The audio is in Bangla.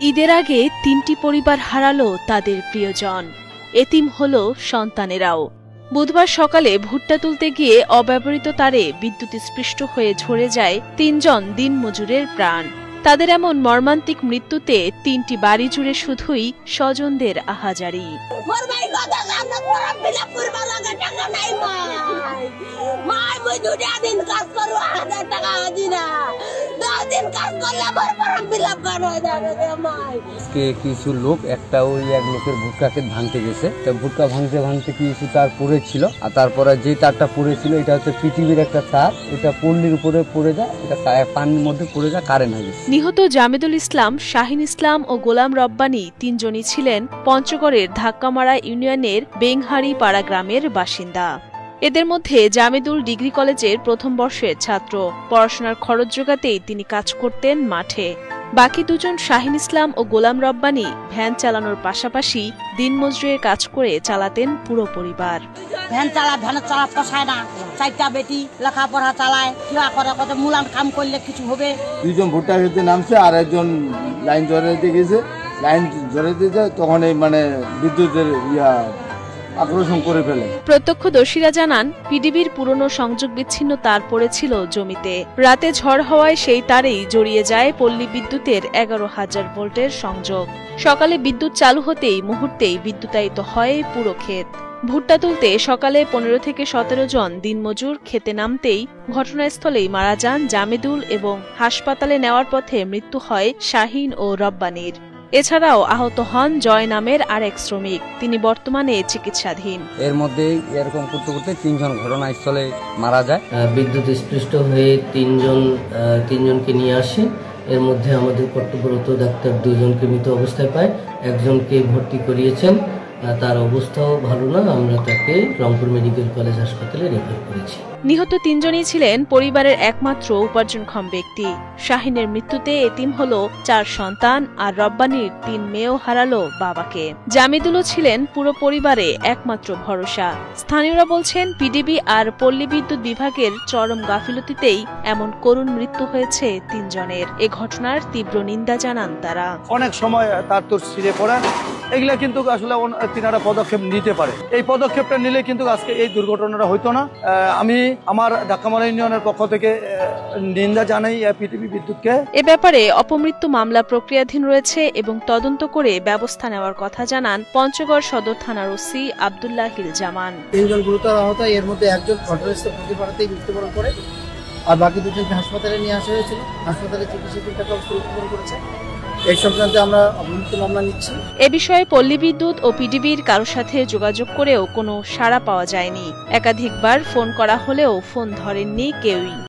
ঈদের আগে ৩টি পরিবার হারালো তাদের প্রিয়জন। এতিম হলো সন্তানেরাও। বুধবার সকালে ভুট্টা তুলতে গিয়ে অব্যবহৃত তারে বিদ্যুৎস্পৃষ্ট হয়ে ঝরে যায় ৩ জন দিনমজুরের প্রাণ। তাদের এমন মর্মান্তিক মৃত্যুতে ৩টি বাড়ি জুড়ে শুধুই স্বজনদের আহাজারি। কিছু লোক এক লোকের ভুট্টা ক্ষেত ভাঙতে গেছে, ভুট্টা ভাঙতে ভাঙতে কিছু তার পড়েছিল, আর তারপরে যে তারটা পড়েছিল এটা হচ্ছে পৃথিবীর একটা তার, এটা পল্লীর উপরে পড়ে যায়, এটা পানির মধ্যে পড়ে যায়, কারেন্ট হয়ে গেছে। নিহত জামেদুল ইসলাম, শাহিন ইসলাম ও গোলাম রব্বানী ৩ জনই ছিলেন পঞ্চগড়ের ধাক্কামারা ইউনিয়নের বেংহারি পাড়া গ্রামের বাসিন্দা। এদের মধ্যে জামেদুল ডিগ্রি কলেজের প্রথম বর্ষের ছাত্র। পড়াশোনার খরচ জোগাতেই তিনি কাজ করতেন মাঠে। বাকি দুজন শাহিন ইসলাম ও গোলাম রব্বানী ভ্যান চালানোর পাশাপাশি দিনমজুরের কাজ করে চালাতেন পুরো পরিবার। ভ্যান চালা পোষায় না, 4টা বেটি লেখাপড়া চালায়, কিবা করে কত মুলাম কাম করলে কিছু হবে। 2 জন ভুট্টা খেতে নামছে আর একজন লাইন জড়াইতে গেছে। লাইন জড়াইতে যায় তখন এই বিদ্যুতের আকর্ষণ করে ফেলে। প্রত্যক্ষদর্শীরা জানান, পিডিবির পুরনো সংযোগ বিচ্ছিন্ন তার পড়েছিল জমিতে। রাতে ঝড় হওয়ায় সেই তারেই জড়িয়ে যায় পল্লী বিদ্যুতের 11,000 ভোল্টের সংযোগ। সকালে বিদ্যুৎ চালু হতেই মুহূর্তেই বিদ্যুতায়িত হয় পুরো ক্ষেত। ভুট্টা তুলতে সকালে 15 থেকে 17 জন দিনমজুর খেতে নামতেই ঘটনাস্থলেই মারা যান জামেদুল এবং হাসপাতালে নেওয়ার পথে মৃত্যু হয় শাহিন ও রব্বানীর। এছাড়াও আহত হন জয় নামের আরেক শ্রমিক, তিনি বর্তমানে চিকিৎসাধীন। এর মধ্যে এরকম করতে করতে 3 জন ঘটনাস্থলে মারা যায়। বিদ্যুৎ স্পৃষ্ট হয়ে 3 জনকে নিয়ে আসে। এর মধ্যে আমাদের কর্তব্যরত ডাক্তার 2 জনকে মৃত অবস্থায় পায়, একজনকে ভর্তি করিয়েছেন, তার অবস্থাও ভালো না, আমরা তাকে রংপুর মেডিকেল কলেজ হাসপাতালে রেফার করেছি। নিহত 3 জনই ছিলেন পরিবারের একমাত্র উপার্জনক্ষম ব্যক্তি। শাহিনের মৃত্যুতে এতিম হলো 4 সন্তান, আর রব্বানীর 3 মেয়েও হারালো বাবাকে। জামেদুলও ছিলেন পুরো পরিবারে একমাত্র ভরসা। স্থানীয়রা বলছেন, পিডিবি আর পল্লী বিদ্যুৎ বিভাগের চরম গাফিলতিতেই এমন করুণ মৃত্যু হয়েছে 3 জনের। এ ঘটনার তীব্র নিন্দা জানান তারা। অনেক সময় তার তোর ছিঁড়ে পড়ে, এগুলা কিন্তু আসলে তিনারা পদক্ষেপ নিতে পারে। এই পদক্ষেপটা নিলে কিন্তু আজকে এই দুর্ঘটনাটা হইতো না। আমি আমার ধাক্কামারা ইউনিয়নের পক্ষ থেকে নিন্দা জানাই পিডিবি বিদ্যুৎকে। এ ব্যাপারে অপমৃত্যু মামলা প্রক্রিয়াধীন রয়েছে এবং তদন্ত করে ব্যবস্থা নেওয়ার কথা জানান পঞ্চগড় সদর থানার ওসি আব্দুল্লাহিল জামান। 3 জন গুরুতর আহত, এর মধ্যে একজন ঘটনাস্থলে প্রতিপাড়াতেই মৃত্যুবরণ করে, আর বাকি 2 জনকে হাসপাতালে নিয়ে আসা হয়েছিল। হাসপাতালে চিকিৎসাধীন থাকা অবস্থায় মৃত্যুবরণ করেছে। এই সংক্রান্তে আমরা অপমৃত্যু মামলা নিচ্ছি। এ বিষয়ে পল্লী বিদ্যুৎ ও পিডিবির কারোর সাথে যোগাযোগ করেও কোনো সাড়া পাওয়া যায়নি। একাধিকবার ফোন করা হলেও ফোন ধরেননি কেউই।